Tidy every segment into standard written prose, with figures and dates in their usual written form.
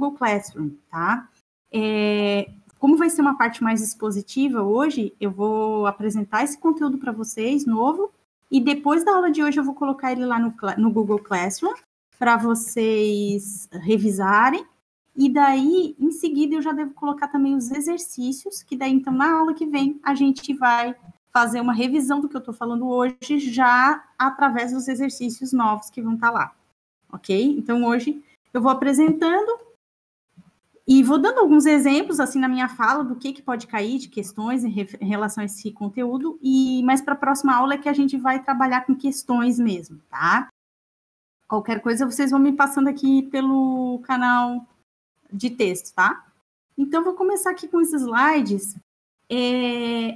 Google Classroom, tá? Como vai ser uma parte mais expositiva hoje, eu vou apresentar esse conteúdo para vocês, novo, e depois da aula de hoje eu vou colocar ele lá no Google Classroom, para vocês revisarem, e daí, em seguida, eu já devo colocar também os exercícios, que daí, então, na aula que vem, a gente vai fazer uma revisão do que eu estou falando hoje, já através dos exercícios novos que vão estar lá, ok? Então, hoje, eu vou apresentando e vou dando alguns exemplos, assim, na minha fala, do que pode cair de questões em relação a esse conteúdo, mas para a próxima aula é que a gente vai trabalhar com questões mesmo, tá? Qualquer coisa, vocês vão me passando aqui pelo canal de texto, tá? Então, vou começar aqui com os slides.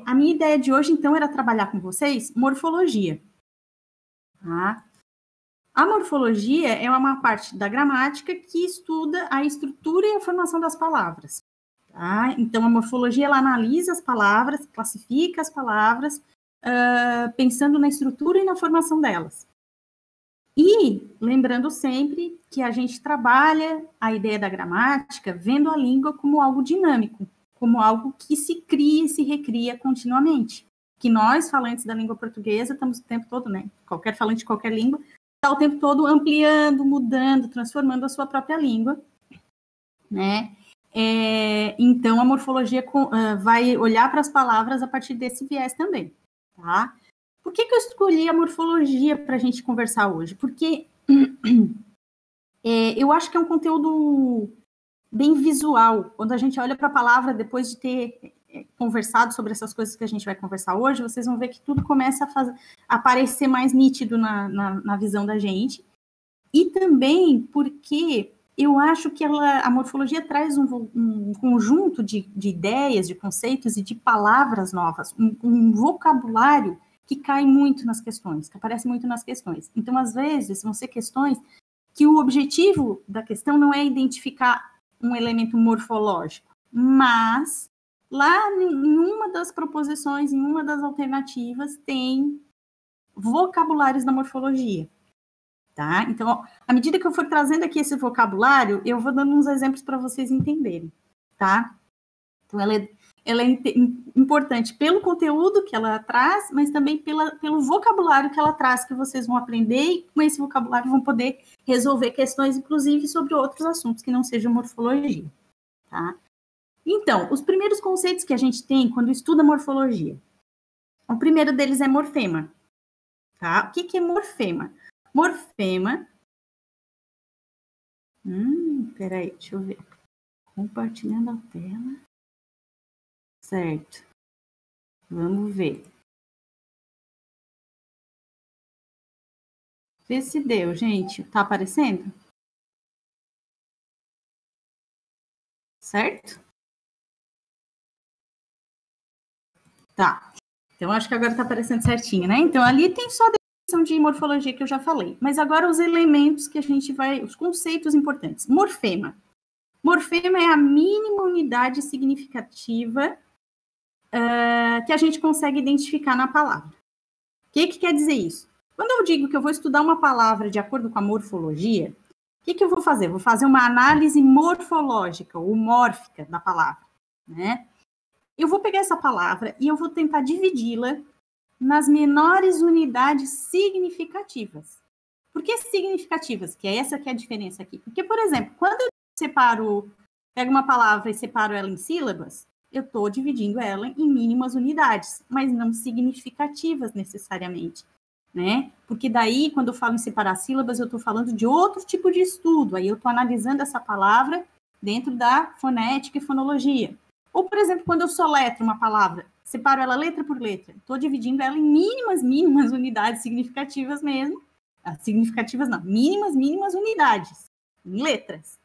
A minha ideia de hoje, então, era trabalhar com vocês morfologia. Tá? A morfologia é uma parte da gramática que estuda a estrutura e a formação das palavras. Tá? Então, a morfologia, ela analisa as palavras, classifica as palavras, pensando na estrutura e na formação delas. E lembrando sempre que a gente trabalha a ideia da gramática vendo a língua como algo dinâmico, como algo que se cria e se recria continuamente. Que nós, falantes da língua portuguesa, estamos o tempo todo, né? Qualquer falante de qualquer língua, está o tempo todo ampliando, mudando, transformando a sua própria língua, né? Então, a morfologia vai olhar para as palavras a partir desse viés também, tá? Por que eu escolhi a morfologia para a gente conversar hoje? Porque eu acho que é um conteúdo bem visual. Quando a gente olha para a palavra, depois de ter conversado sobre essas coisas que a gente vai conversar hoje, vocês vão ver que tudo começa a aparecer mais nítido na visão da gente. E também porque eu acho que a morfologia traz um conjunto de ideias, de conceitos e de palavras novas, um vocabulário que cai muito nas questões, que aparece muito nas questões. Então, às vezes, vão ser questões que o objetivo da questão não é identificar um elemento morfológico, mas lá em uma das proposições, em uma das alternativas, tem vocabulários da morfologia. Tá? Então, à medida que eu for trazendo aqui esse vocabulário, eu vou dando uns exemplos para vocês entenderem, tá? Então, ela é importante pelo conteúdo que ela traz, mas também pelo vocabulário que ela traz, que vocês vão aprender e com esse vocabulário vão poder resolver questões, inclusive, sobre outros assuntos que não sejam morfologia, tá? Então, os primeiros conceitos que a gente tem quando estuda morfologia. O primeiro deles é morfema, tá? O que é morfema? Morfema... peraí, deixa eu ver. Compartilhando a tela. Certo. Vamos ver. Vê se deu, gente. Tá aparecendo? Certo? Tá. Então, acho que agora tá aparecendo certinho, né? Então, ali tem só a definição de morfologia que eu já falei. Mas agora os elementos que a gente vai... Os conceitos importantes. Morfema. Morfema é a mínima unidade significativa que a gente consegue identificar na palavra. O que quer dizer isso? Quando eu digo que eu vou estudar uma palavra de acordo com a morfologia, o que eu vou fazer? Vou fazer uma análise morfológica ou mórfica da palavra, né? Eu vou pegar essa palavra e eu vou tentar dividi-la nas menores unidades significativas. Por que significativas? Que é essa que é a diferença aqui. Porque, por exemplo, quando eu pego uma palavra e separo ela em sílabas, eu estou dividindo ela em mínimas unidades, mas não significativas necessariamente, né? Porque daí, quando eu falo em separar sílabas, eu estou falando de outro tipo de estudo, aí eu estou analisando essa palavra dentro da fonética e fonologia. Ou, por exemplo, quando eu soletro uma palavra, separo ela letra por letra, estou dividindo ela em mínimas unidades significativas mesmo, significativas não, mínimas unidades, em letras.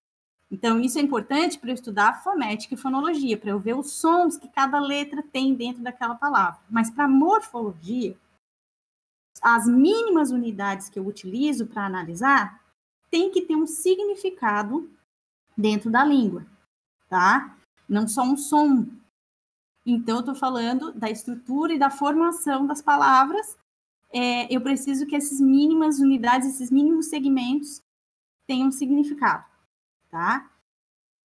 Então, isso é importante para eu estudar fonética e fonologia, para eu ver os sons que cada letra tem dentro daquela palavra. Mas para morfologia, as mínimas unidades que eu utilizo para analisar tem que ter um significado dentro da língua, tá? Não só um som. Então, eu estou falando da estrutura e da formação das palavras. Eu preciso que essas mínimas unidades, esses mínimos segmentos tenham significado. Tá?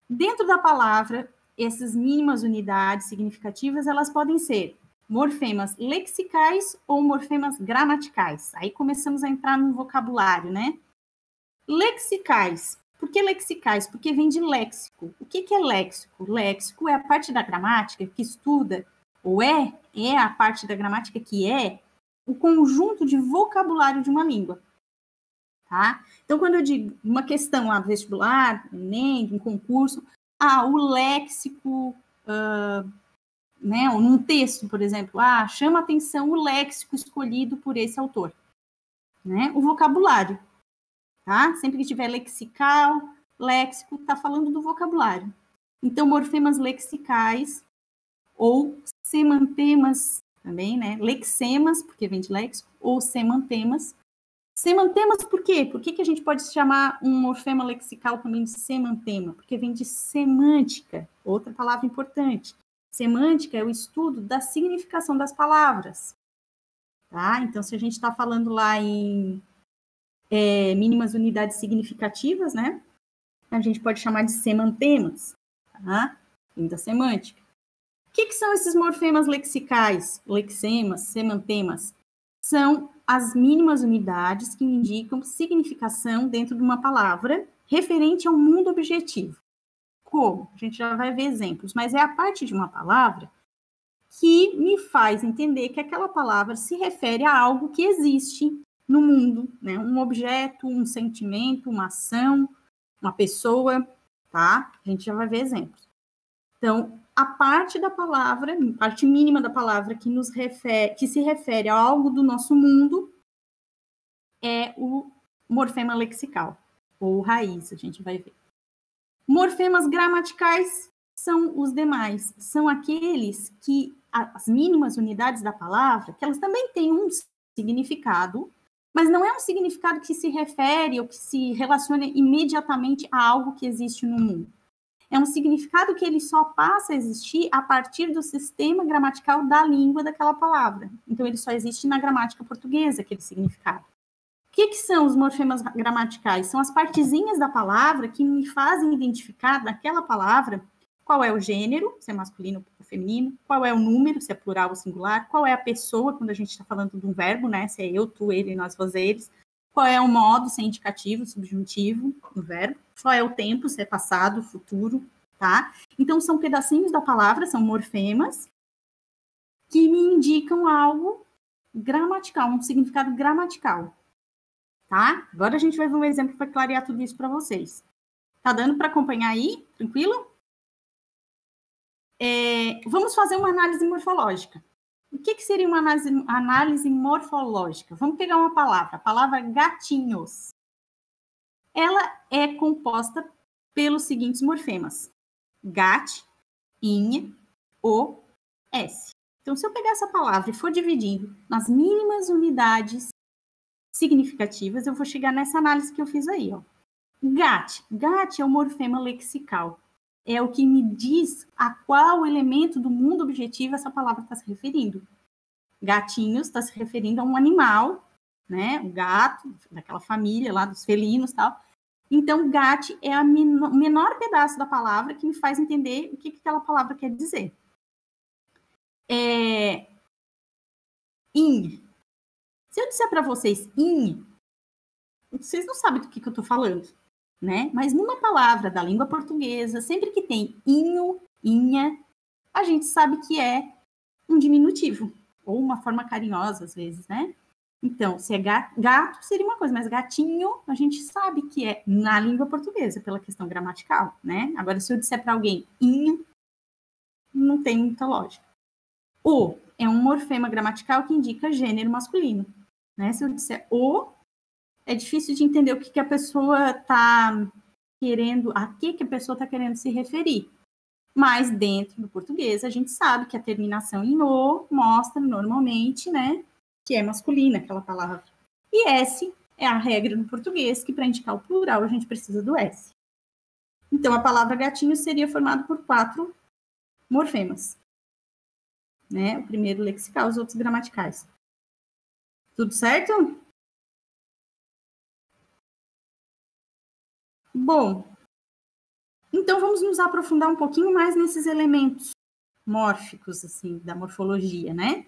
Dentro da palavra, essas mínimas unidades significativas, elas podem ser morfemas lexicais ou morfemas gramaticais. Aí começamos a entrar no vocabulário, né? Lexicais. Por que lexicais? Porque vem de léxico. O que é léxico? Léxico é a parte da gramática que estuda, ou é a parte da gramática que é o conjunto de vocabulário de uma língua. Tá? Então, quando eu digo uma questão lá do vestibular, do Enem, de um concurso, o léxico, né, ou num texto, por exemplo, chama atenção o léxico escolhido por esse autor, né? O vocabulário, tá? Sempre que tiver lexical, léxico, tá falando do vocabulário. Então, morfemas lexicais ou semantemas também, né? Lexemas, porque vem de léxico, ou semantemas. Semantemas por quê? Por que a gente pode chamar um morfema lexical também de semantema? Porque vem de semântica, outra palavra importante. Semântica é o estudo da significação das palavras. Tá? Então, se a gente está falando lá em mínimas unidades significativas, né? A gente pode chamar de semantemas, tá? Vem da semântica. O que são esses morfemas lexicais? Lexemas, semantemas? São as mínimas unidades que indicam significação dentro de uma palavra referente ao mundo objetivo. Como? A gente já vai ver exemplos, mas é a parte de uma palavra que me faz entender que aquela palavra se refere a algo que existe no mundo, né? Um objeto, um sentimento, uma ação, uma pessoa, tá? A gente já vai ver exemplos. Então, a parte da palavra, parte mínima da palavra que se refere a algo do nosso mundo é o morfema lexical, ou raiz, a gente vai ver. Morfemas gramaticais são os demais, são aqueles que as mínimas unidades da palavra, que elas também têm um significado, mas não é um significado que se refere ou que se relaciona imediatamente a algo que existe no mundo. É um significado que ele só passa a existir a partir do sistema gramatical da língua daquela palavra. Então, ele só existe na gramática portuguesa, aquele significado. O que são os morfemas gramaticais? São as partezinhas da palavra que me fazem identificar naquela palavra qual é o gênero, se é masculino ou feminino, qual é o número, se é plural ou singular, qual é a pessoa, quando a gente está falando de um verbo, né? Se é eu, tu, ele, nós, vós, eles. Qual é o modo, se é indicativo, subjuntivo, no verbo. Qual é o tempo, se é passado, futuro, tá? Então, são pedacinhos da palavra, são morfemas, que me indicam algo gramatical, um significado gramatical, tá? Agora a gente vai ver um exemplo para clarear tudo isso para vocês. Tá dando para acompanhar aí? Tranquilo? Vamos fazer uma análise morfológica. O que seria uma análise morfológica? Vamos pegar uma palavra, a palavra gatinhos. Ela é composta pelos seguintes morfemas: gat, inha, o, s. Então, se eu pegar essa palavra e for dividindo nas mínimas unidades significativas, eu vou chegar nessa análise que eu fiz aí, ó. Gat. Gat é o morfema lexical. É o que me diz a qual elemento do mundo objetivo essa palavra está se referindo. Gatinhos está se referindo a um animal, né? O gato, daquela família lá dos felinos e tal. Então, gat é o menor pedaço da palavra que me faz entender o que aquela palavra quer dizer. In. Se eu disser para vocês in, vocês não sabem do que eu estou falando, né? Mas numa palavra da língua portuguesa, sempre que tem inho, inha, a gente sabe que é um diminutivo, ou uma forma carinhosa, às vezes, né? Então, se é gato, seria uma coisa, mas gatinho, a gente sabe que é na língua portuguesa, pela questão gramatical, né? Agora, se eu disser para alguém inho, não tem muita lógica. O é um morfema gramatical que indica gênero masculino, né? Se eu disser o, é difícil de entender o que a pessoa está querendo, a que a pessoa está querendo se referir. Mas dentro do português, a gente sabe que a terminação em o mostra normalmente, né, que é masculina aquela palavra. E S é a regra no português, que para indicar o plural a gente precisa do S. Então, a palavra gatinho seria formada por 4 morfemas. Né? O primeiro lexical, os outros gramaticais. Tudo certo? Bom, Então, vamos nos aprofundar um pouquinho mais nesses elementos mórficos, assim, da morfologia, né?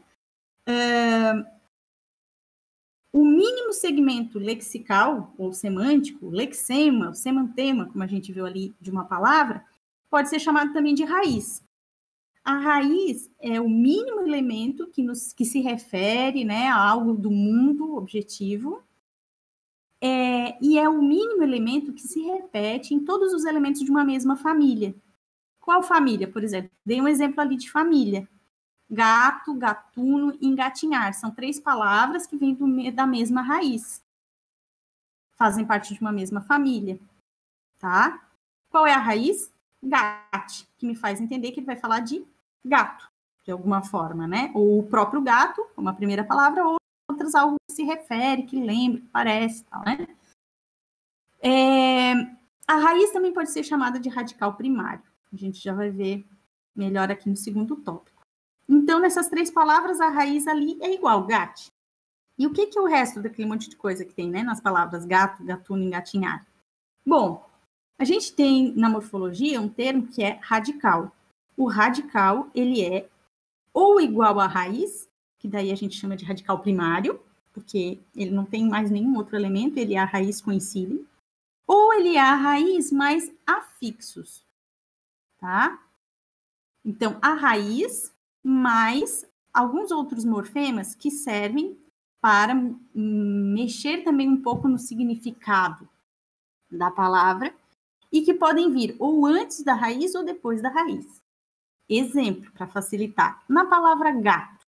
O mínimo segmento lexical ou semântico, lexema, semantema, como a gente viu ali de uma palavra, pode ser chamado também de raiz. A raiz é o mínimo elemento que se refere, né, a algo do mundo objetivo, e é o mínimo elemento que se repete em todos os elementos de uma mesma família. Qual família, por exemplo? Dei um exemplo ali de família. Gato, gatuno e engatinhar. São 3 palavras que vêm da mesma raiz. Fazem parte de uma mesma família, tá? Qual é a raiz? Gate, que me faz entender que ele vai falar de gato, de alguma forma, né? Ou o próprio gato, como a primeira palavra, ou outras algo que se refere, que lembra, que parece, tal, né? A raiz também pode ser chamada de radical primário. A gente já vai ver melhor aqui no segundo tópico. Então, nessas 3 palavras, a raiz ali é igual, gate. E o que é o resto daquele monte de coisa que tem, né? Nas palavras gato, gatuno, engatinhar? Bom, a gente tem na morfologia um termo que é radical. O radical, ele é ou igual à raiz, que daí a gente chama de radical primário, porque ele não tem mais nenhum outro elemento, ele é a raiz coincide, ou ele é a raiz mais afixos, tá? Então, a raiz mais alguns outros morfemas que servem para mexer também um pouco no significado da palavra e que podem vir ou antes da raiz ou depois da raiz. Exemplo, para facilitar, na palavra gato.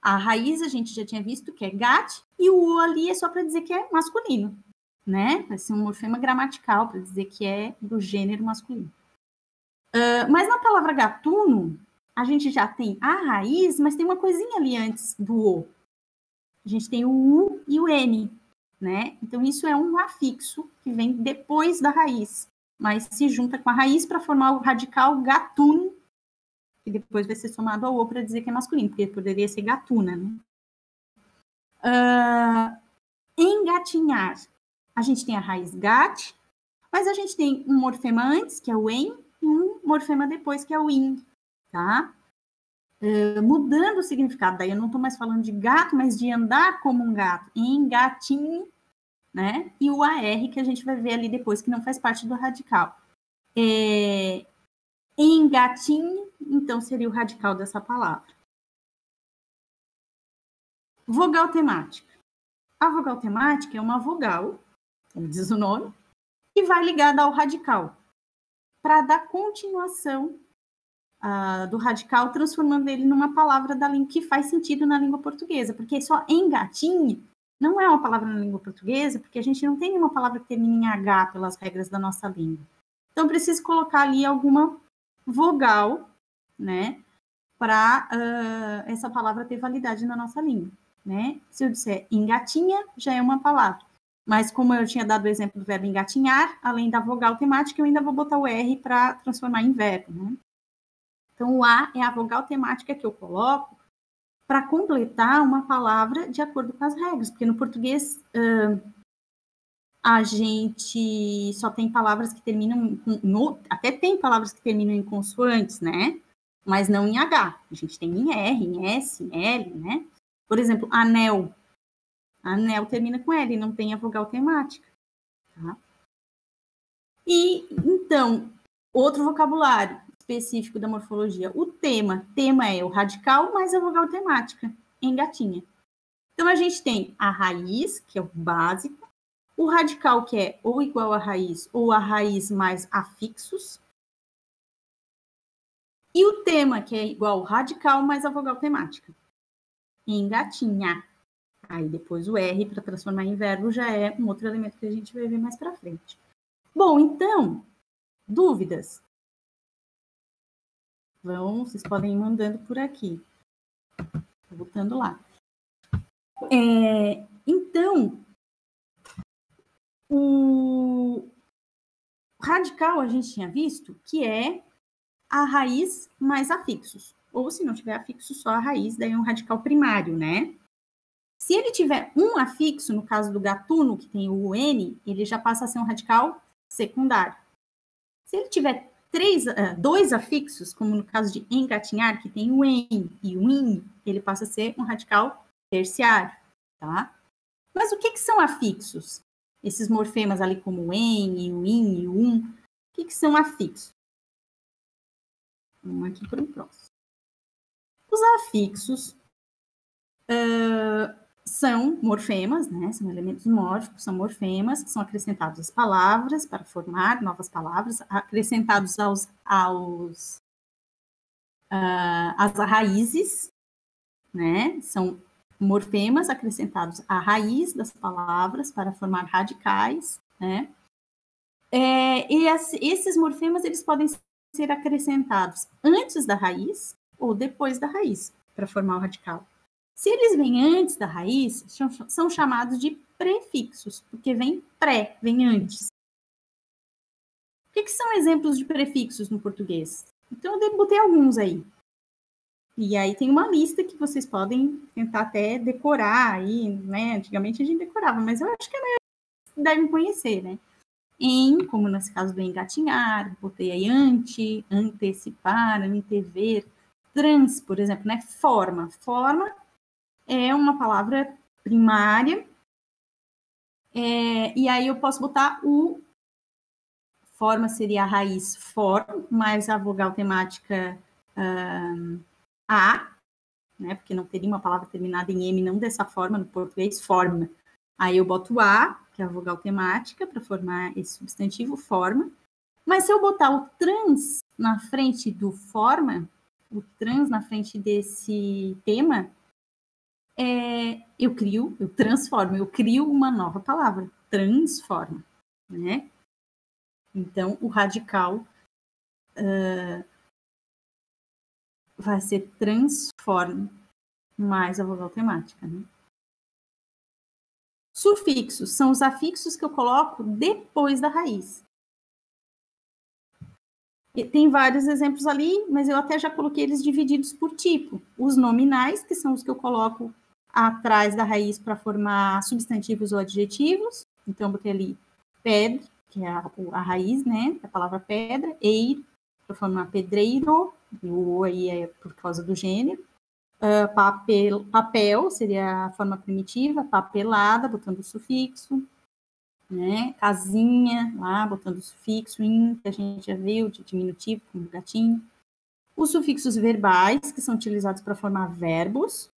A raiz a gente já tinha visto que é gat e o ali é só para dizer que é masculino, né? Vai ser um morfema gramatical para dizer que é do gênero masculino. Mas na palavra gatuno, a gente já tem a raiz, mas tem uma coisinha ali antes do O. A gente tem o U e o N, né? Então, isso é um afixo que vem depois da raiz, mas se junta com a raiz para formar o radical gatuno, que depois vai ser somado ao O para dizer que é masculino, porque poderia ser gatuna, né? Engatinhar. A gente tem a raiz gat, mas a gente tem um morfema antes, que é o en, e um morfema depois, que é o in, tá? Mudando o significado, daí eu não estou mais falando de gato, mas de andar como um gato, engatinho, né? E o AR, que a gente vai ver ali depois, que não faz parte do radical. Engatinho, então, seria o radical dessa palavra. Vogal temática. A vogal temática é uma vogal, como diz o nome, que vai ligada ao radical, para dar continuação do radical, transformando ele numa palavra da língua que faz sentido na língua portuguesa, porque só engatinho não é uma palavra na língua portuguesa, porque a gente não tem nenhuma palavra que termine em H pelas regras da nossa língua. Então, preciso colocar ali alguma vogal, né, para essa palavra ter validade na nossa língua, né? Se eu disser engatinha, já é uma palavra. Mas como eu tinha dado o exemplo do verbo engatinhar, além da vogal temática, eu ainda vou botar o R para transformar em verbo, né? Então, o A é a vogal temática que eu coloco para completar uma palavra de acordo com as regras, porque no português a gente só tem palavras que terminam até tem palavras que terminam em consoantes, né? Mas não em H. A gente tem em R, em S, em L, né? Por exemplo, anel. Anel termina com L, não tem a vogal temática. Tá? E, então, outro vocabulário específico da morfologia. O tema. Tema é o radical mais a vogal temática, engatinha. Então, a gente tem a raiz, que é o básico, o radical, que é ou igual à raiz, ou a raiz mais afixos, e o tema, que é igual ao radical mais a vogal temática, engatinha. Aí, depois o R, para transformar em verbo, já é um outro elemento que a gente vai ver mais para frente. Bom, então, dúvidas? Vocês podem ir mandando por aqui. Voltando lá. Então, o radical a gente tinha visto que é a raiz mais afixos. Ou se não tiver afixo, só a raiz, daí é um radical primário, né? Se ele tiver um afixo, no caso do gatuno, que tem o N, ele já passa a ser um radical secundário. Se ele tiver dois afixos, como no caso de engatinhar, que tem o en e o in, ele passa a ser um radical terciário, tá? Mas o que são afixos? Esses morfemas ali como o en, e o in e o um, o que são afixos? Vamos aqui para o próximo. Os afixos são morfemas, né? São elementos mórficos, são morfemas que são acrescentados às palavras para formar novas palavras, acrescentados às raízes, né? São morfemas acrescentados à raiz das palavras para formar radicais, né? Esses morfemas eles podem ser acrescentados antes da raiz ou depois da raiz para formar o radical. Se eles vêm antes da raiz, são chamados de prefixos, porque vem antes. O que são exemplos de prefixos no português? Então, eu botei alguns aí. E aí tem uma lista que vocês podem tentar até decorar aí, né? Antigamente a gente decorava, mas eu acho que a maioria devem conhecer, né? Como nesse caso do engatinhar, botei aí antecipar, antever, trans, por exemplo, né? Forma é uma palavra primária, e aí eu posso botar forma seria a raiz for, mais a vogal temática a, né, porque não teria uma palavra terminada em M, não dessa forma, no português, forma. Aí eu boto a, que é a vogal temática, para formar esse substantivo, forma. Mas se eu botar o trans na frente do forma, o trans na frente desse tema, eu crio uma nova palavra, transforma, né? Então, o radical vai ser transforma, mais a vogal temática, né? Sufixos são os afixos que eu coloco depois da raiz. E tem vários exemplos ali, mas eu até já coloquei eles divididos por tipo. Os nominais, que são os que eu coloco atrás da raiz para formar substantivos ou adjetivos. Então, eu botei ali pedra, que é a raiz, né, da palavra pedra, eiro, para formar pedreiro, o aí é por causa do gênero. Papel seria a forma primitiva, papelada, botando o sufixo, né? Casinha, lá, botando o sufixo in, que a gente já viu, de diminutivo, como gatinho. Os sufixos verbais, que são utilizados para formar verbos,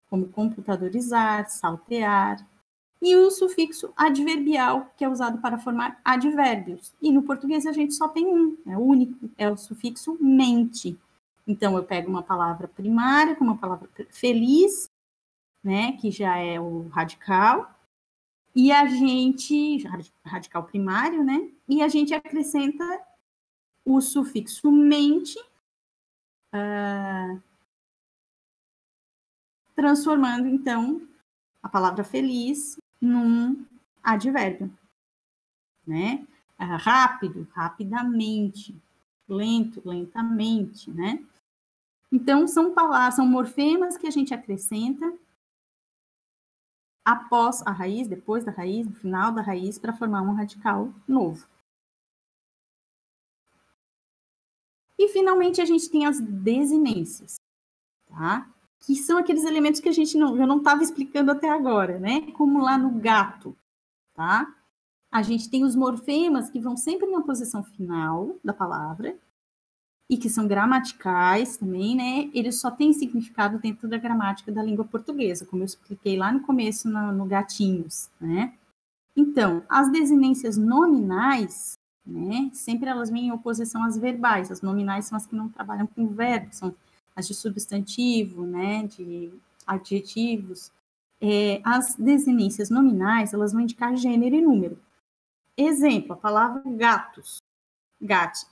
como computadorizar, saltear. E o sufixo adverbial, que é usado para formar advérbios. E no português a gente só tem um, é o único, é o sufixo mente. Então, eu pego uma palavra primária, como uma palavra feliz, né, que já é o radical, e a gente, radical primário, né, e a gente acrescenta o sufixo mente, transformando, então, a palavra feliz num advérbio, né? Rápido, rapidamente, lento, lentamente, né? Então, são morfemas que a gente acrescenta após a raiz, depois da raiz, no final da raiz, para formar um radical novo. E, finalmente, a gente tem as desinências, tá? Que são aqueles elementos que eu não estava explicando até agora, né? Como lá no gato, tá? A gente tem os morfemas que vão sempre na posição final da palavra, e que são gramaticais também, né? Eles só têm significado dentro da gramática da língua portuguesa, como eu expliquei lá no começo no Gatinhos, né? Então, as desinências nominais, né? Sempre elas vêm em oposição às verbais. As nominais são as que não trabalham com verbo, são as de substantivo, né? De adjetivos. As desinências nominais, elas vão indicar gênero e número. Exemplo, a palavra gatos. Gat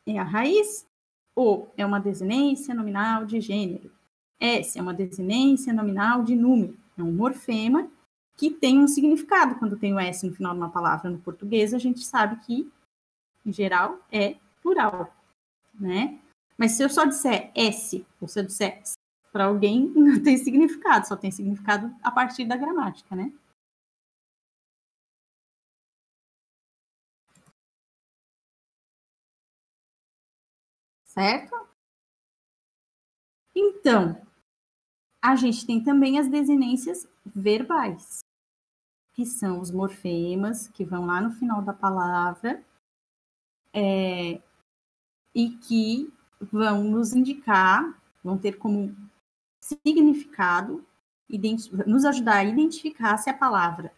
é a raiz, o é uma desinência nominal de gênero. S é uma desinência nominal de número. É um morfema que tem um significado quando tem o S no final de uma palavra. No português, a gente sabe que, em geral, é plural, né? Mas se eu só disser S, ou se eu disser S, para alguém, não tem significado, só tem significado a partir da gramática, né? certo? Então, a gente tem também as desinências verbais, que são os morfemas, que vão lá no final da palavra, e que vão nos indicar, vão ter como significado, nos ajudar a identificar se a palavra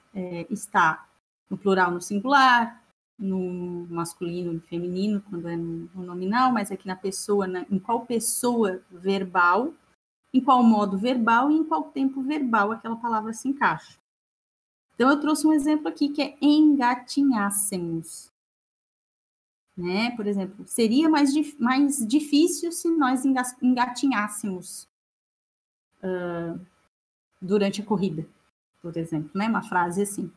está no plural, no singular, no masculino, no feminino, quando é no nominal, mas aqui na pessoa, em qual pessoa verbal, em qual modo verbal e em qual tempo verbal aquela palavra se encaixa. Então, eu trouxe um exemplo aqui que é engatinhássemos. Né? Por exemplo, seria mais difícil se nós engatinhássemos durante a corrida, por exemplo, né? Uma frase assim.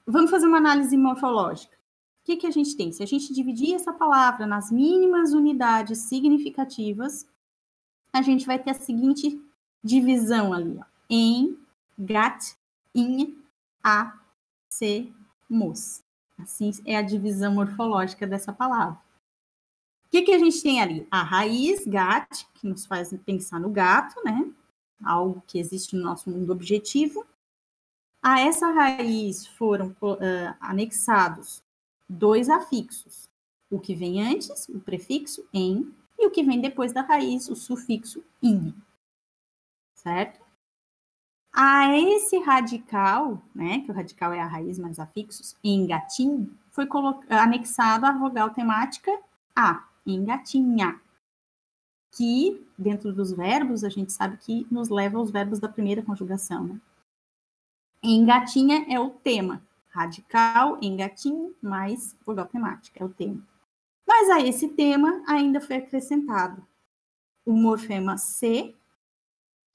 Vamos fazer uma análise morfológica. O que a gente tem? Se a gente dividir essa palavra nas mínimas unidades significativas, a gente vai ter a seguinte divisão ali, ó. Engatinhássemos. Assim é a divisão morfológica dessa palavra. O que a gente tem ali? A raiz gat, que nos faz pensar no gato, né? Algo que existe no nosso mundo objetivo. A essa raiz foram anexados 2 afixos. O que vem antes, o prefixo em, e o que vem depois da raiz, o sufixo in. Certo? A esse radical, né, que o radical é a raiz mais afixos, engatinho, foi anexado a vogal temática a, engatinha, que dentro dos verbos a gente sabe que nos leva aos verbos da primeira conjugação, né? Engatinha é o tema, radical, engatinho, mais vogal temática, é o tema. Mas a esse tema ainda foi acrescentado o morfema C,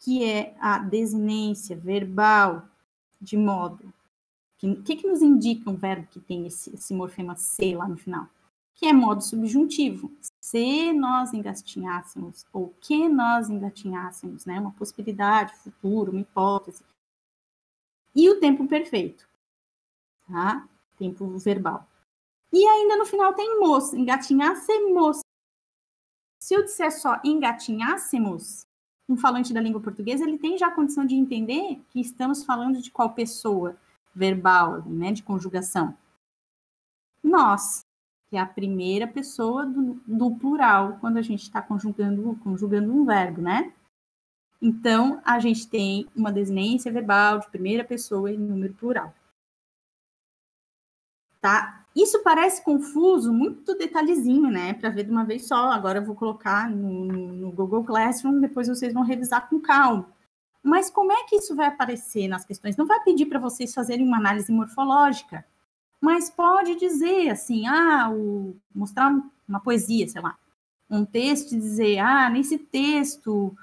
que é a desinência verbal de modo... O que nos indica um verbo que tem esse morfema C lá no final? Que é modo subjuntivo. Se nós engatinhássemos, ou que nós engatinhássemos, né? Uma possibilidade, futuro, uma hipótese. E o tempo perfeito, tá? Tempo verbal. E ainda no final tem mos, engatinhássemos. Se eu disser só engatinhássemos, um falante da língua portuguesa, ele tem já a condição de entender que estamos falando de qual pessoa verbal, né, de conjugação. Nós, que é a primeira pessoa do plural, quando a gente está conjugando um verbo, né? Então, a gente tem uma desinência verbal de primeira pessoa em número plural. Tá? Isso parece confuso, muito detalhezinho, né? Para ver de uma vez só. Agora eu vou colocar no Google Classroom, depois vocês vão revisar com calma. Mas como é que isso vai aparecer nas questões? Não vai pedir para vocês fazerem uma análise morfológica, mas pode dizer assim, mostrar uma poesia, sei lá, um texto e dizer, nesse texto,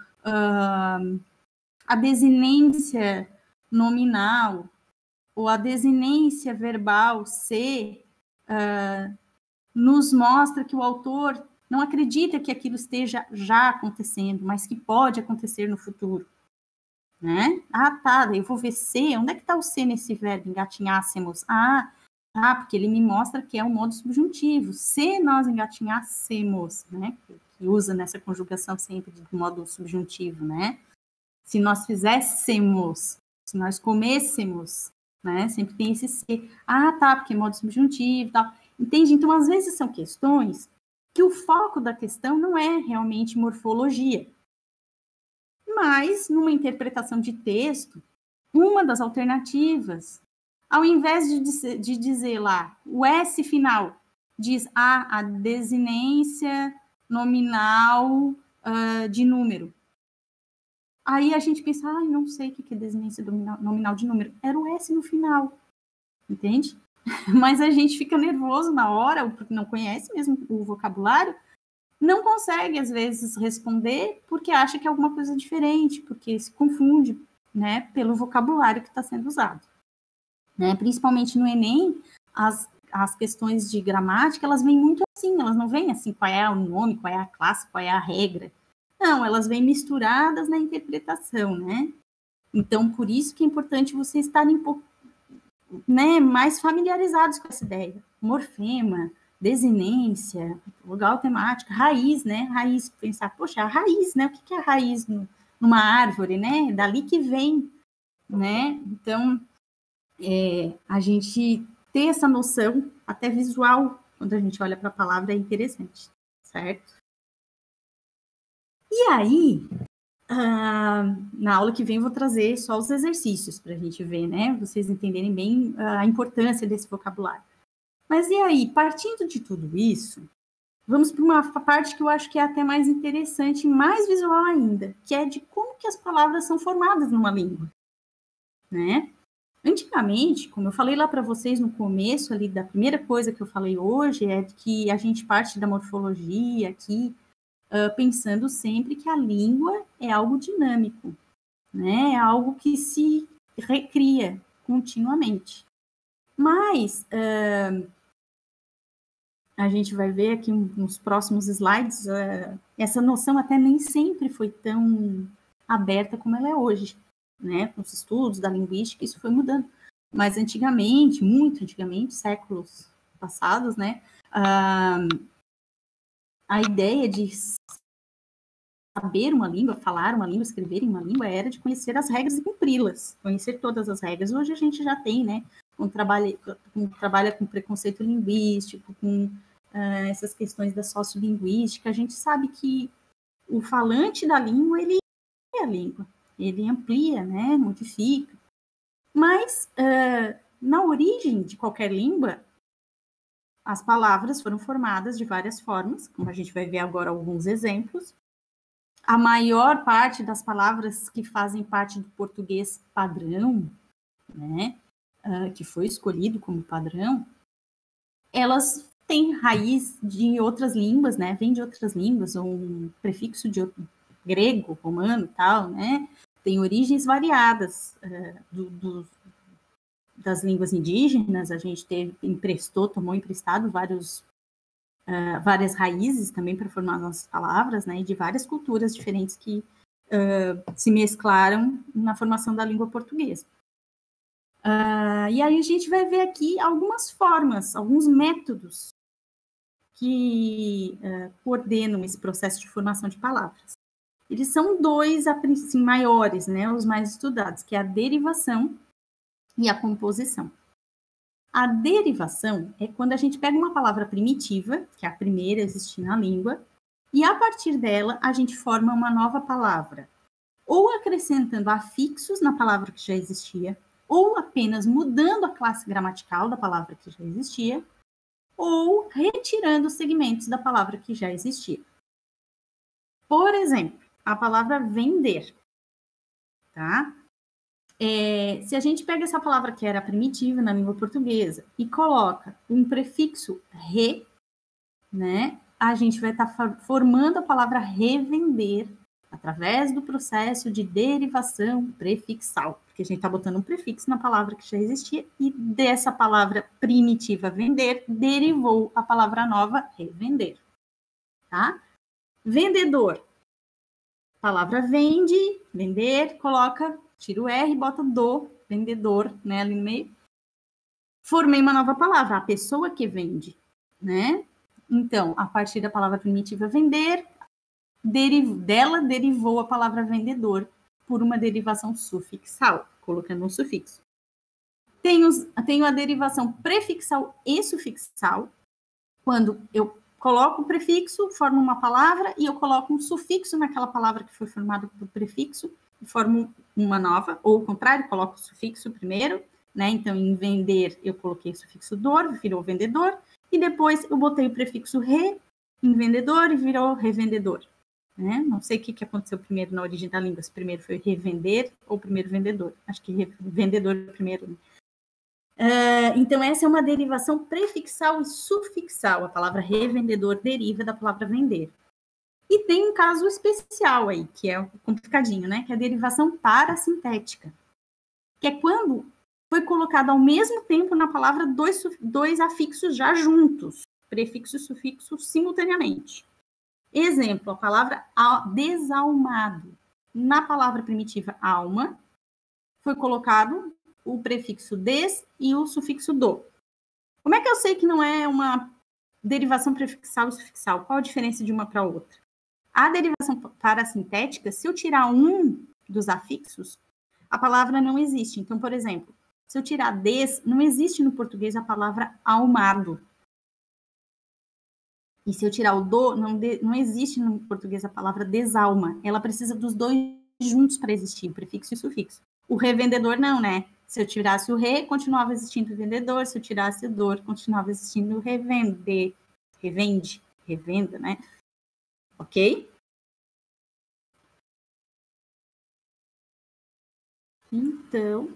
a desinência nominal ou a desinência verbal C nos mostra que o autor não acredita que aquilo esteja já acontecendo, mas que pode acontecer no futuro. Né? Daí eu vou ver C, onde é que está o C nesse verbo, engatinhássemos? Porque ele me mostra que é um modo subjuntivo. Se nós engatinhássemos, né? Que usa nessa conjugação sempre do modo subjuntivo, né? Se nós fizéssemos, se nós comêssemos, né? Sempre tem esse C. Porque é modo subjuntivo e tal. Entende? Então, às vezes são questões que o foco da questão não é realmente morfologia. Mas, numa interpretação de texto, uma das alternativas, ao invés de dizer lá, o S final diz a desinência nominal de número. Aí a gente pensa, não sei o que é desinência nominal de número. Era o S no final, entende? Mas a gente fica nervoso na hora, porque não conhece mesmo o vocabulário, não consegue, às vezes, responder porque acha que é alguma coisa diferente, porque se confunde, né, pelo vocabulário que está sendo usado. Né? Principalmente no Enem, as questões de gramática, elas vêm muito assim, elas não vêm assim, qual é o nome, qual é a classe, qual é a regra. Não, elas vêm misturadas na interpretação, né? Então, por isso que é importante vocês estarem um pouco, né, mais familiarizados com essa ideia. Morfema, desinência, vogal temática, raiz, né? Raiz, pensar, poxa, a raiz, né? O que é a raiz numa árvore, né? Dali que vem, né? Então, a gente ter essa noção, até visual, quando a gente olha para a palavra, é interessante, certo? E aí, na aula que vem, eu vou trazer só os exercícios para a gente ver, né? Vocês entenderem bem a importância desse vocabulário. Mas e aí, partindo de tudo isso, vamos para uma parte que eu acho que é até mais interessante, mais visual ainda, que é de como que as palavras são formadas numa língua, né? Antigamente, como eu falei lá para vocês no começo ali, da primeira coisa que eu falei hoje, é que a gente parte da morfologia aqui, pensando sempre que a língua é algo dinâmico, né? É algo que se recria continuamente. Mas a gente vai ver aqui nos próximos slides, essa noção até nem sempre foi tão aberta como ela é hoje, né? Com os estudos da linguística, isso foi mudando. Mas antigamente, muito antigamente, séculos passados, né? A ideia de saber uma língua, falar uma língua, escrever em uma língua, era de conhecer as regras e cumpri-las, conhecer todas as regras. Hoje a gente já tem, né? Trabalha com preconceito linguístico, com essas questões da sociolinguística, a gente sabe que o falante da língua, ele é a língua, ele amplia, né? Modifica. Mas, na origem de qualquer língua, as palavras foram formadas de várias formas, como a gente vai ver agora alguns exemplos. A maior parte das palavras que fazem parte do português padrão, né, que foi escolhido como padrão, elas têm raiz de outras línguas, né, vem de outras línguas, ou um prefixo de grego, romano e tal, né, tem origens variadas das línguas indígenas, a gente tomou emprestado várias raízes também para formar nossas palavras, né, e de várias culturas diferentes que se mesclaram na formação da língua portuguesa. E aí a gente vai ver aqui algumas formas, alguns métodos que coordenam esse processo de formação de palavras. Eles são dois, assim, maiores, né, os mais estudados, que é a derivação e a composição. A derivação é quando a gente pega uma palavra primitiva, que é a primeira a existir na língua, e a partir dela a gente forma uma nova palavra, ou acrescentando afixos na palavra que já existia, ou apenas mudando a classe gramatical da palavra que já existia, ou retirando segmentos da palavra que já existia. Por exemplo, a palavra vender, tá? Se a gente pega essa palavra que era primitiva na língua portuguesa e coloca um prefixo re, né, a gente vai estar formando a palavra revender através do processo de derivação prefixal, porque a gente está botando um prefixo na palavra que já existia e dessa palavra primitiva vender derivou a palavra nova revender, tá? Vendedor, palavra vende, vender, tira o R, bota do, vendedor, né, ali no meio. Formei uma nova palavra, a pessoa que vende, né? Então, a partir da palavra primitiva vender, dela derivou a palavra vendedor por uma derivação sufixal, colocando um sufixo. Tenho a derivação prefixal e sufixal, quando eu coloco o prefixo, formo uma palavra e eu coloco um sufixo naquela palavra que foi formada por prefixo e formo uma nova, ou ao contrário, coloco o sufixo primeiro, né? Então, em vender, eu coloquei o sufixo dor, virou vendedor, e depois eu botei o prefixo re em vendedor e virou revendedor, né? Não sei o que aconteceu primeiro na origem da língua, se primeiro foi revender ou primeiro vendedor. Acho que vendedor primeiro, né? Então, essa é uma derivação prefixal e sufixal. A palavra revendedor deriva da palavra vender. E tem um caso especial aí, que é complicadinho, né? Que é a derivação parassintética, que é quando foi colocado ao mesmo tempo na palavra dois afixos já juntos, prefixo e sufixo simultaneamente. Exemplo, a palavra desalmado. Na palavra primitiva alma, foi colocado o prefixo des e o sufixo do. Como é que eu sei que não é uma derivação prefixal e sufixal. Qual a diferença de uma para outra? A derivação parassintética, se eu tirar um dos afixos, a palavra não existe. Então, por exemplo, se eu tirar des, não existe no português a palavra almado. E se eu tirar o do, não existe no português a palavra desalma. Ela precisa dos dois juntos para existir, o prefixo e o sufixo. O revendedor não, né? Se eu tirasse o re, continuava existindo o vendedor. Se eu tirasse o dor, continuava existindo o revende, revenda, né? Ok? Então,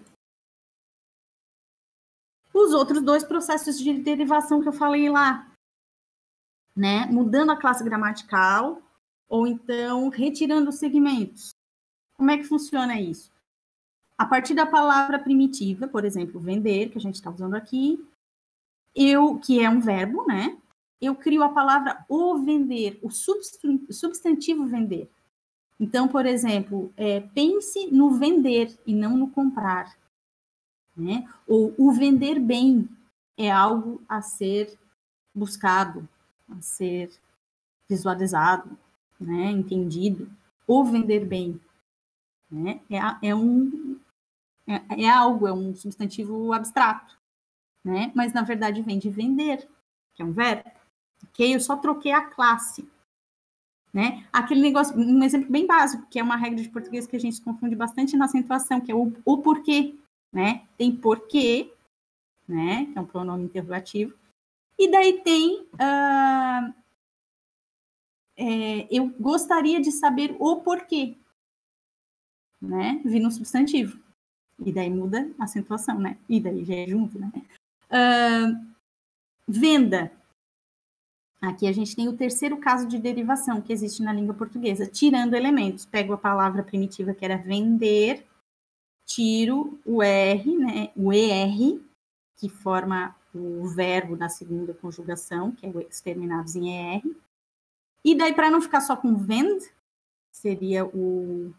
os outros dois processos de derivação que eu falei lá, né? Mudando a classe gramatical ou então retirando os segmentos. Como é que funciona isso? A partir da palavra primitiva, por exemplo, vender, que a gente está usando aqui, que é um verbo, né? Eu crio a palavra o vender, o substantivo vender. Então, por exemplo, pense no vender e não no comprar. Né? Ou o vender bem é algo a ser buscado, a ser visualizado, né? Entendido. O vender bem, né? É algo, é um substantivo abstrato, né? Mas na verdade vem de vender, que é um verbo. Ok? Eu só troquei a classe, né? Aquele negócio, um exemplo bem básico, que é uma regra de português que a gente confunde bastante na acentuação, que é o porquê, né? Tem porquê, né? Que é um pronome interrogativo. E daí tem eu gostaria de saber o porquê, né? Vi no substantivo. E daí muda a acentuação, né? E daí já é junto, né? Venda. Aqui a gente tem o terceiro caso de derivação que existe na língua portuguesa, tirando elementos. Pego a palavra primitiva que era vender, tiro o R, né? O ER, que forma o verbo na segunda conjugação, que é os terminados em ER. E daí, para não ficar só com vend, seria o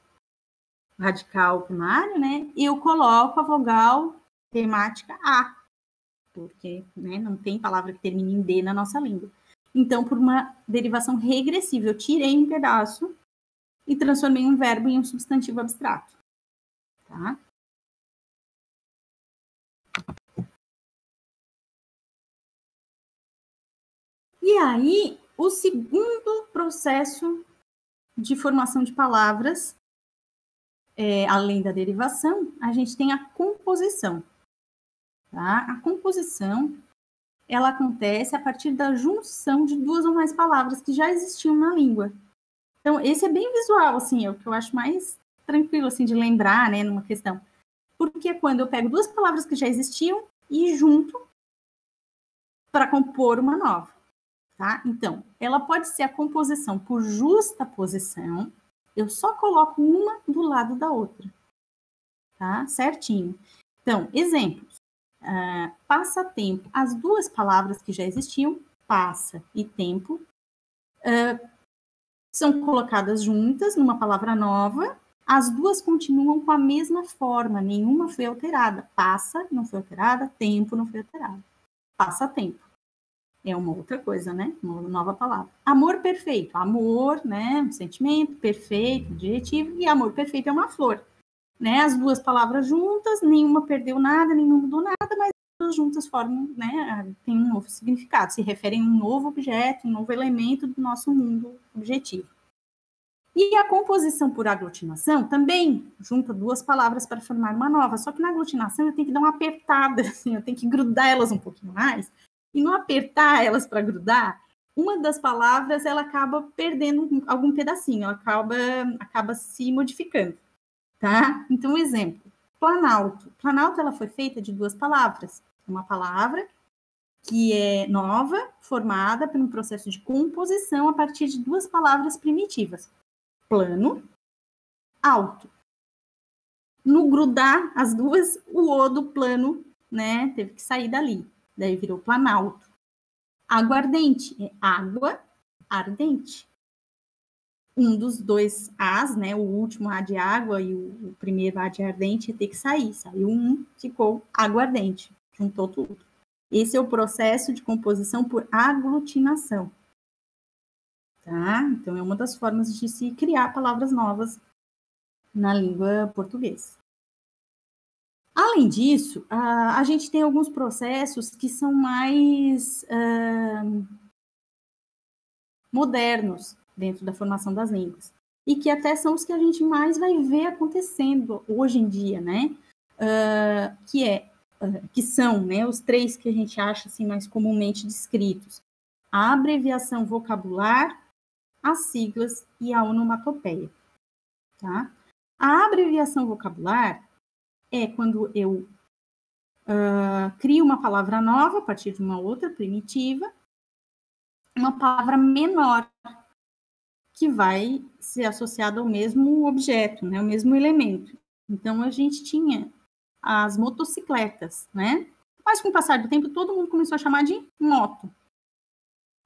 radical primário, né? Eu coloco a vogal temática A, porque, né, não tem palavra que termine em D na nossa língua. Então, por uma derivação regressiva, eu tirei um pedaço e transformei um verbo em um substantivo abstrato. Tá? E aí, o segundo processo de formação de palavras, além da derivação, a gente tem a composição. Tá? A composição, ela acontece a partir da junção de duas ou mais palavras que já existiam na língua. Então, esse é bem visual, assim, é o que eu acho mais tranquilo, assim, de lembrar, né, numa questão. Porque é quando eu pego duas palavras que já existiam e junto para compor uma nova, tá? Então, ela pode ser a composição por justaposição, eu só coloco uma do lado da outra, tá? Certinho. Então, exemplos. Passatempo. As duas palavras que já existiam, passa e tempo, são colocadas juntas numa palavra nova, as duas continuam com a mesma forma, nenhuma foi alterada. Passa, não foi alterada, tempo não foi alterado. Passatempo. É uma outra coisa, né? Uma nova palavra. Amor perfeito. Amor, né? Um sentimento, perfeito, adjetivo, e amor perfeito é uma flor. Né? As duas palavras juntas, nenhuma perdeu nada, nenhuma mudou nada, mas as juntas formam, né? Tem um novo significado, se referem a um novo objeto, um novo elemento do nosso mundo objetivo. E a composição por aglutinação também junta duas palavras para formar uma nova, só que na aglutinação eu tenho que dar uma apertada, assim, eu tenho que grudar elas um pouquinho mais, e não apertar elas para grudar, uma das palavras ela acaba perdendo algum pedacinho, ela acaba se modificando, tá? Então, um exemplo, planalto. Planalto ela foi feita de duas palavras, uma palavra que é nova, formada por um processo de composição a partir de duas palavras primitivas. Plano, alto. No grudar as duas, o O do plano, né, teve que sair dali. Daí virou planalto. Aguardente é água ardente. Um dos dois As, né, o último A de água e o primeiro A de ardente ia ter que sair. Saiu um, ficou aguardente. Juntou tudo. Esse é o processo de composição por aglutinação. Tá? Então, é uma das formas de se criar palavras novas na língua portuguesa. Além disso, a gente tem alguns processos que são mais modernos dentro da formação das línguas, e que até são os que a gente mais vai ver acontecendo hoje em dia, né? Que são, né, os 3 que a gente acha assim, mais comumente descritos: a abreviação vocabular, as siglas e a onomatopeia. Tá? A abreviação vocabular é quando eu crio uma palavra nova a partir de uma outra primitiva, uma palavra menor, que vai ser associada ao mesmo objeto, né, ao mesmo elemento. Então, a gente tinha as motocicletas, né? Mas, com o passar do tempo, todo mundo começou a chamar de moto.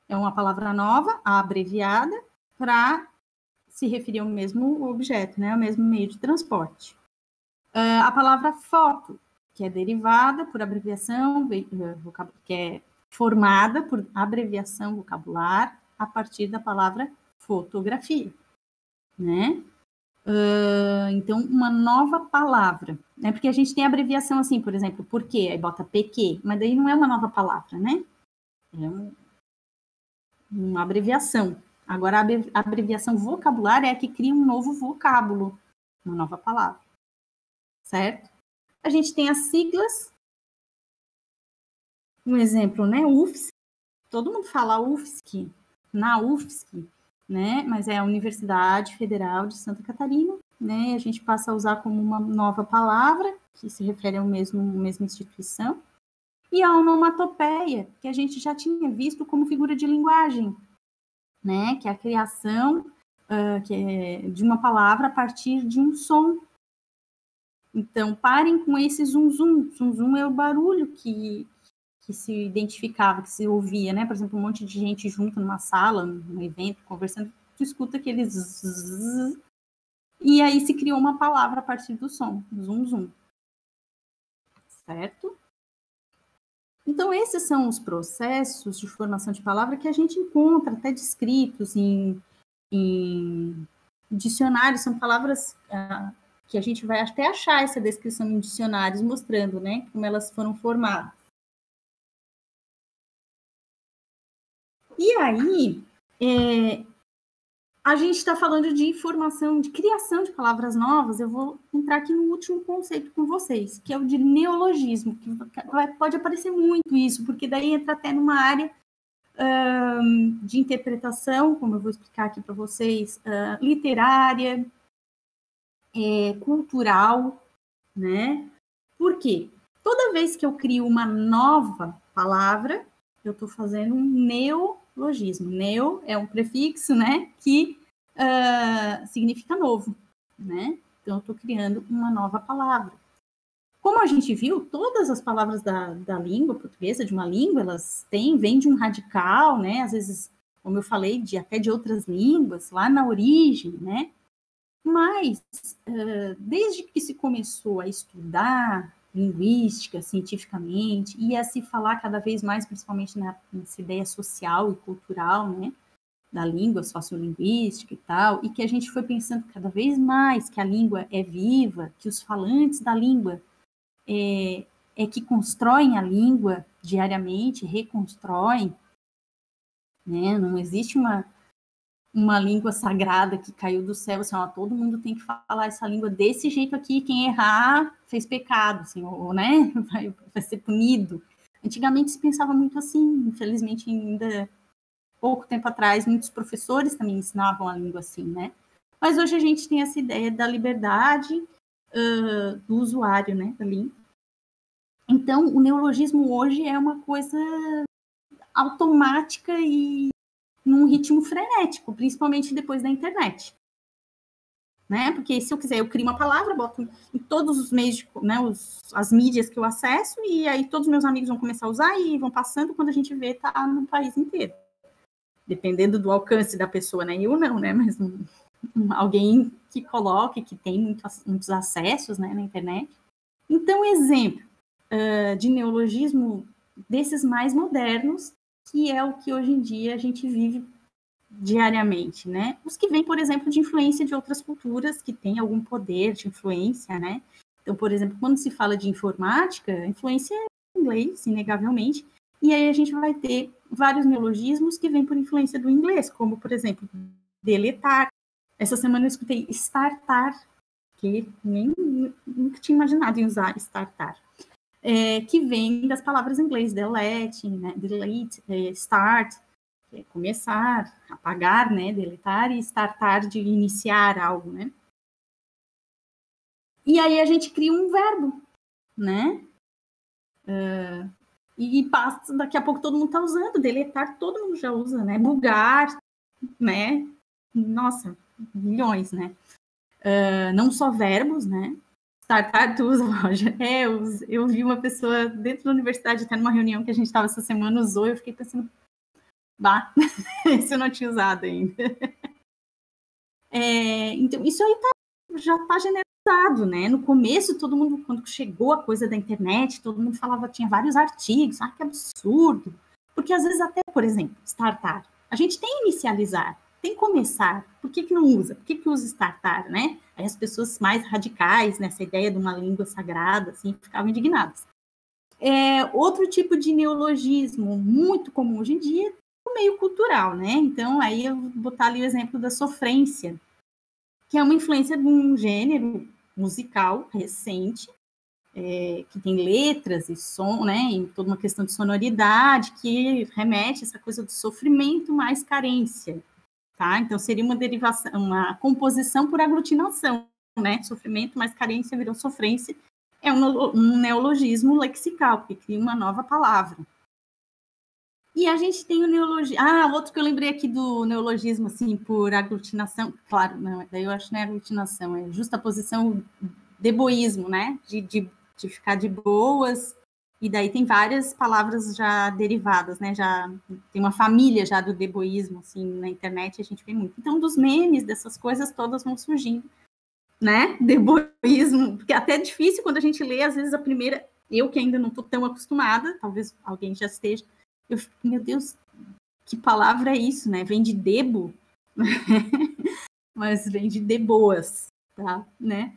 É uma palavra nova, abreviada, para se referir ao mesmo objeto, né, ao mesmo meio de transporte. A palavra foto, que é derivada por abreviação, que é formada por abreviação vocabular a partir da palavra fotografia, né? Então, uma nova palavra, né? Porque a gente tem abreviação assim, por exemplo, porquê, aí bota PQ, mas daí não é uma nova palavra, né? É uma abreviação. Agora, a abreviação vocabular é a que cria um novo vocábulo, uma nova palavra, certo? A gente tem as siglas, um exemplo, né? UFSC, todo mundo fala UFSC, na UFSC, né? Mas é a Universidade Federal de Santa Catarina, né? A gente passa a usar como uma nova palavra, que se refere ao mesma instituição. E a onomatopeia, que a gente já tinha visto como figura de linguagem, né? Que é a criação de uma palavra a partir de um som. Então, parem com esse zum-zum. Zum-zum é o barulho que se identificava, que se ouvia, né? Por exemplo, um monte de gente junto numa sala, num evento, conversando, tu escuta aqueles zzz, e aí se criou uma palavra a partir do som, zum-zum. Certo? Então, esses são os processos de formação de palavra que a gente encontra até descritos em dicionários, são palavras que a gente vai até achar essa descrição em dicionários, mostrando, né, como elas foram formadas. E aí, a gente está falando de formação, de criação de palavras novas. Eu vou entrar aqui no último conceito com vocês, que é o de neologismo, que pode aparecer muito isso, porque daí entra até numa área de interpretação, como eu vou explicar aqui para vocês, literária, cultural, né? Por quê? Toda vez que eu crio uma nova palavra, eu estou fazendo um neologismo. Neo é um prefixo, né, que significa novo, né? Então, eu estou criando uma nova palavra. Como a gente viu, todas as palavras da língua portuguesa, de uma língua, elas vêm de um radical, né? Às vezes, como eu falei, até de outras línguas, lá na origem, né? Mas, desde que se começou a estudar linguística, cientificamente, e a se falar cada vez mais, principalmente nessa ideia social e cultural, né, da língua sociolinguística e tal, e que a gente foi pensando cada vez mais que a língua é viva, que os falantes da língua que constroem a língua diariamente, reconstroem, né, não existe uma língua sagrada que caiu do céu, assim, todo mundo tem que falar essa língua desse jeito aqui, quem errar fez pecado, assim, ou né, vai ser punido. Antigamente se pensava muito assim, infelizmente ainda pouco tempo atrás, muitos professores também ensinavam a língua assim, né? Mas hoje a gente tem essa ideia da liberdade do usuário, né, da língua. Então, o neologismo hoje é uma coisa automática e num ritmo frenético, principalmente depois da internet. Né? Porque se eu quiser, eu crio uma palavra, boto em todos os meios, né, as mídias que eu acesso, e aí todos os meus amigos vão começar a usar e vão passando, quando a gente vê, tá no país inteiro. Dependendo do alcance da pessoa, né? Eu não, né? Mas alguém que coloque, que tem muitos acessos, né, na internet. Então, exemplo de neologismo desses mais modernos, que é o que hoje em dia a gente vive diariamente, né? Os que vêm, por exemplo, de influência de outras culturas que têm algum poder de influência, né? Então, por exemplo, quando se fala de informática, a influência é inglês, inegavelmente, e aí a gente vai ter vários neologismos que vêm por influência do inglês, como, por exemplo, deletar. Essa semana eu escutei startar, que nunca tinha imaginado em usar startar, que vem das palavras em inglês, delete, né? Delete, start, que é começar, apagar, né? Deletar, e startar, de iniciar algo, né? E aí a gente cria um verbo, né? E passa, daqui a pouco todo mundo está usando, deletar todo mundo já usa, né? Bugar, né? Nossa, milhões, né? Não só verbos, né? Startar, tu usa, Roger? Eu vi uma pessoa dentro da universidade, até numa reunião que a gente estava essa semana, usou, e eu fiquei pensando, bah, esse eu não tinha usado ainda. Então, isso aí já está generalizado, né? No começo, todo mundo, quando chegou a coisa da internet, todo mundo falava, tinha vários artigos, que absurdo. Porque às vezes até, por exemplo, startar, a gente tem inicializar, tem começar, por que não usa? Por que usa startar, né? Aí as pessoas mais radicais, nessa ideia de uma língua sagrada, assim, ficavam indignadas. Outro tipo de neologismo muito comum hoje em dia, o meio cultural, né? Então, aí eu vou botar ali o exemplo da sofrência, que é uma influência de um gênero musical recente, que tem letras e som, né, e toda uma questão de sonoridade, que remete a essa coisa do sofrimento mais carência, tá? Então, seria uma derivação, uma composição por aglutinação, né? Sofrimento mais carência virou sofrência, é um neologismo lexical, que cria uma nova palavra. E a gente tem o neologismo. Outro que eu lembrei aqui do neologismo, assim, por aglutinação. Claro, não, daí eu acho que não é aglutinação, é justaposição, deboísmo, né? De ficar de boas. E daí tem várias palavras já derivadas, né? Já tem uma família já do deboísmo, assim, na internet a gente vê muito. Então, dos memes, dessas coisas todas vão surgindo, né? Deboísmo, porque até é difícil quando a gente lê, às vezes a primeira, eu que ainda não estou tão acostumada, talvez alguém já esteja, eu fico, meu Deus, que palavra é isso, né? Vem de debo, mas vem de deboas, tá? Né?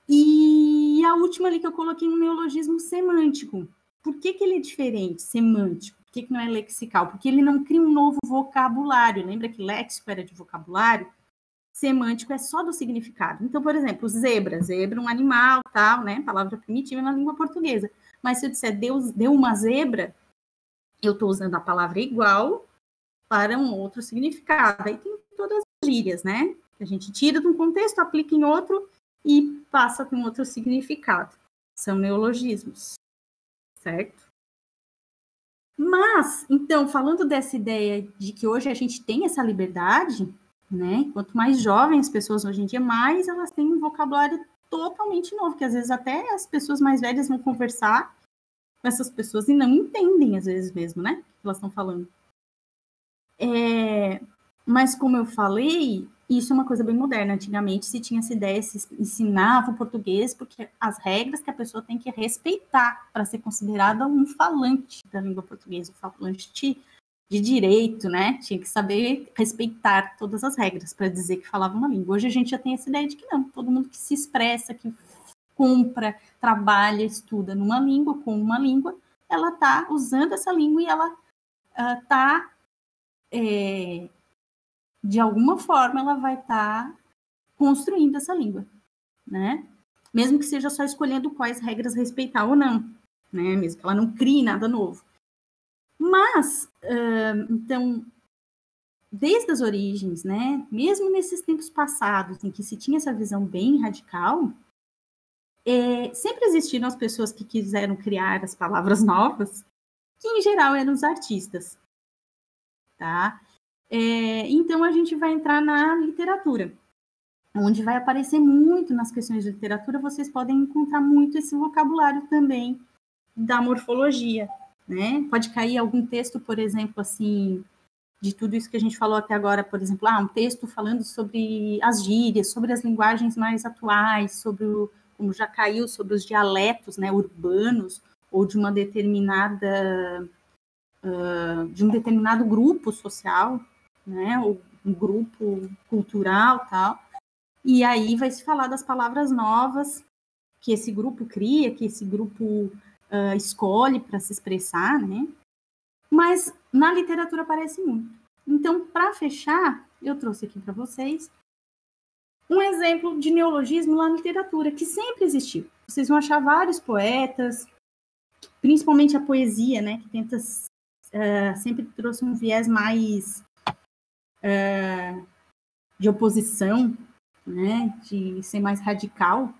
E a última ali que eu coloquei um neologismo semântico. Por que ele é diferente, semântico? Por que não é lexical? Porque ele não cria um novo vocabulário. Lembra que léxico era de vocabulário? Semântico é só do significado. Então, por exemplo, zebra é um animal, tal, né? Palavra primitiva na língua portuguesa. Mas se eu disser deu uma zebra, eu estou usando a palavra igual para um outro significado. Aí tem todas as gírias, né? Que a gente tira de um contexto, aplica em outro e passa com outro significado. São neologismos, certo? Mas, então, falando dessa ideia de que hoje a gente tem essa liberdade, né? Quanto mais jovens as pessoas hoje em dia, mais elas têm um vocabulário totalmente novo, que às vezes até as pessoas mais velhas vão conversar com essas pessoas e não entendem, às vezes mesmo, né? O que elas estão falando. Mas, como eu falei, isso é uma coisa bem moderna. Antigamente se tinha essa ideia, se ensinava o português, porque as regras que a pessoa tem que respeitar para ser considerada um falante da língua portuguesa, um falante de direito, né? Tinha que saber respeitar todas as regras para dizer que falava uma língua. Hoje a gente já tem essa ideia de que não, todo mundo que se expressa, que compra, trabalha, estuda numa língua, com uma língua, ela está usando essa língua e ela está, de alguma forma, ela vai estar construindo essa língua, né? Mesmo que seja só escolhendo quais regras respeitar ou não, né? Mesmo que ela não crie nada novo. Mas, então, desde as origens, né? Mesmo nesses tempos passados, em que se tinha essa visão bem radical, sempre existiram as pessoas que quiseram criar as palavras novas, que em geral eram os artistas, tá? Então a gente vai entrar na literatura, onde vai aparecer muito nas questões de literatura, vocês podem encontrar muito esse vocabulário também da morfologia, né? Pode cair algum texto, por exemplo, assim, de tudo isso que a gente falou até agora, por exemplo, um texto falando sobre as gírias, sobre as linguagens mais atuais, sobre como já caiu sobre os dialetos, né, urbanos, ou de uma de um determinado grupo social, né, ou um grupo cultural, tal, e aí vai se falar das palavras novas que esse grupo cria, que esse grupo escolhe para se expressar, né, mas na literatura aparece muito. Então, para fechar, eu trouxe aqui para vocês um exemplo de neologismo na literatura, que sempre existiu. Vocês vão achar vários poetas, principalmente a poesia, né, que tenta sempre trouxe um viés mais de oposição, né, de ser mais radical.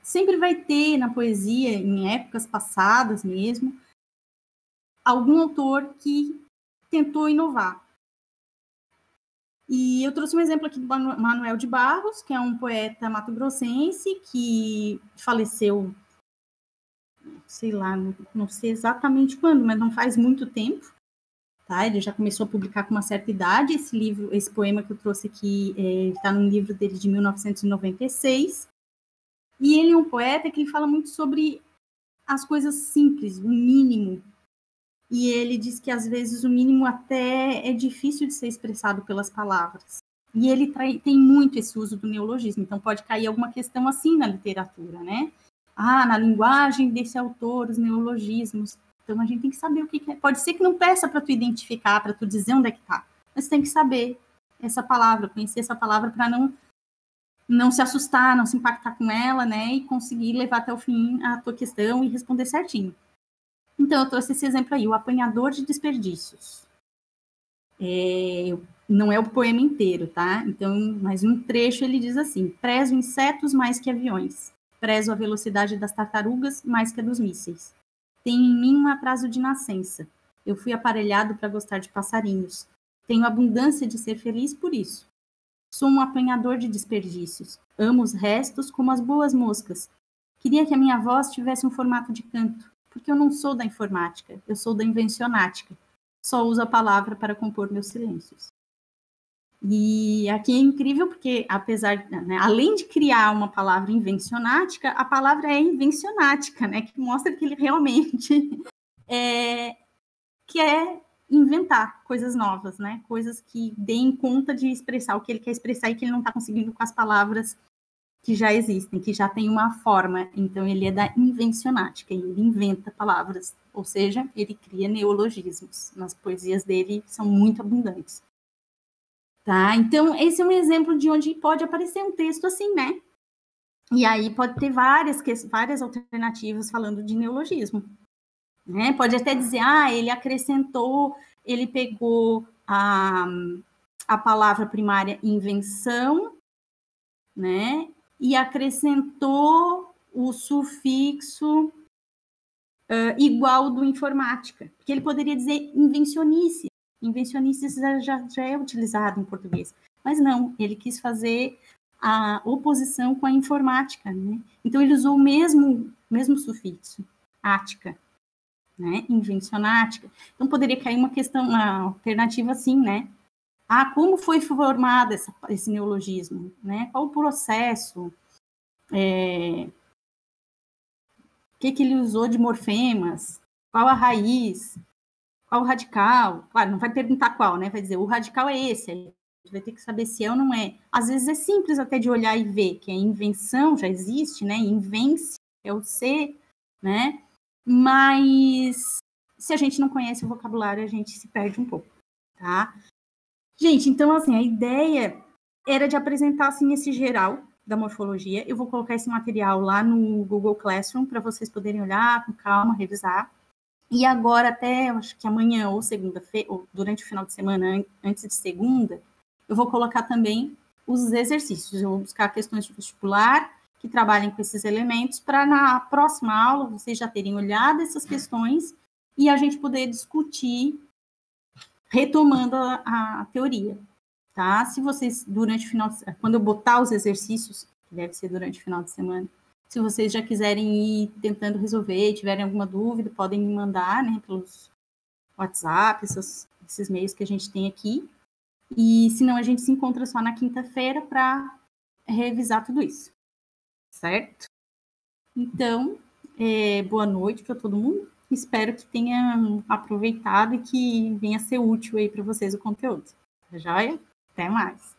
Sempre vai ter na poesia, em épocas passadas mesmo, algum autor que tentou inovar. E eu trouxe um exemplo aqui do Manuel de Barros, que é um poeta mato-grossense que faleceu, sei lá, não sei exatamente quando, mas não faz muito tempo. Tá? Ele já começou a publicar com uma certa idade. Esse livro, esse poema que eu trouxe aqui, está num livro dele de 1996. E ele é um poeta que ele fala muito sobre as coisas simples, o mínimo. E ele diz que, às vezes, o mínimo até é difícil de ser expressado pelas palavras. E ele tem muito esse uso do neologismo. Então, pode cair alguma questão assim na literatura, né? Na linguagem desse autor, os neologismos. Então, a gente tem que saber o que é. Pode ser que não peça para tu identificar, para tu dizer onde é que está. Mas tem que saber essa palavra, conhecer essa palavra para não se assustar, não se impactar com ela, né? E conseguir levar até o fim a tua questão e responder certinho. Então, eu trouxe esse exemplo aí, o apanhador de desperdícios. Não é o poema inteiro, tá? Então, mas um trecho ele diz assim: prezo insetos mais que aviões, prezo a velocidade das tartarugas mais que a dos mísseis. Tenho em mim um atraso de nascença. Eu fui aparelhado para gostar de passarinhos. Tenho abundância de ser feliz por isso. Sou um apanhador de desperdícios. Amo os restos como as boas moscas. Queria que a minha voz tivesse um formato de canto, porque eu não sou da informática, eu sou da invencionática. Só uso a palavra para compor meus silêncios. E aqui é incrível porque, apesar, né, além de criar uma palavra invencionática, a palavra é invencionática, né, que mostra que ele realmente quer inventar coisas novas, né, coisas que deem conta de expressar o que ele quer expressar e que ele não está conseguindo com as palavras que já existem, que já tem uma forma. Então, ele é da invencionática, ele inventa palavras, ou seja, ele cria neologismos. Nas poesias dele são muito abundantes. Tá? Então, esse é um exemplo de onde pode aparecer um texto assim, né? E aí pode ter várias alternativas falando de neologismo. Né? Pode até dizer, ele acrescentou, ele pegou a palavra primária invenção, né? E acrescentou o sufixo igual do informática, porque ele poderia dizer invencionice. Invencionice já é utilizado em português, mas não, ele quis fazer a oposição com a informática, né? Então ele usou o mesmo sufixo, ática, né? Invencionática. Então poderia cair uma alternativa assim, né? Como foi formado esse neologismo, né? Qual o processo? O que ele usou de morfemas? Qual a raiz? Qual o radical? Claro, não vai perguntar qual, né? Vai dizer, o radical é esse. Aí vai ter que saber se é ou não é. Às vezes é simples até de olhar e ver, que a invenção já existe, né? Invence é o ser, né? Mas se a gente não conhece o vocabulário, a gente se perde um pouco, tá? Gente, então, assim, a ideia era de apresentar, assim, esse geral da morfologia. Eu vou colocar esse material lá no Google Classroom para vocês poderem olhar com calma, revisar. E agora, até, acho que amanhã ou segunda-feira, ou durante o final de semana, antes de segunda, eu vou colocar também os exercícios. Eu vou buscar questões de vestibular que trabalhem com esses elementos para, na próxima aula, vocês já terem olhado essas questões e a gente poder discutir retomando a teoria, tá? Se vocês, durante o final de semana, quando eu botar os exercícios, que deve ser durante o final de semana, se vocês já quiserem ir tentando resolver, tiverem alguma dúvida, podem me mandar, né, pelos WhatsApp, esses meios que a gente tem aqui. E se não, a gente se encontra só na quinta-feira para revisar tudo isso, certo? Então, Boa noite para todo mundo. Espero que tenham aproveitado e que venha ser útil aí para vocês o conteúdo. Tá joia? Até mais.